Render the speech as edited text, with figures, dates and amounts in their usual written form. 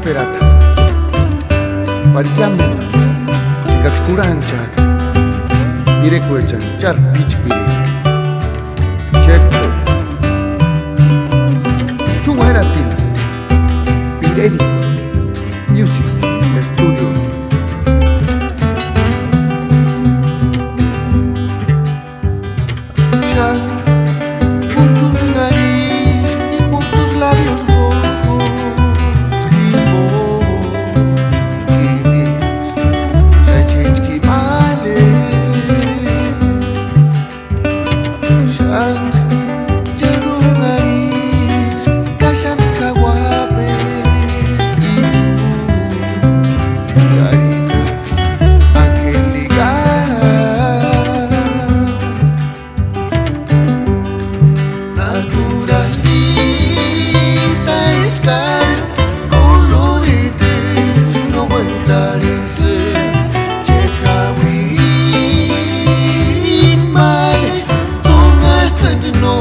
perata Pariyamen Gaxkuranchak Irekuechan Char Pichpiri Checo Chumaratin Pireri Music Studio Shan Puchun nariz y por tus labios rojos Gimo Gimis Sajinski male Shan Jero nariz Kashan tawapes Ibu Carita angelical Naturalita escar colorite no vueltar en ser Jethawi male tomaste no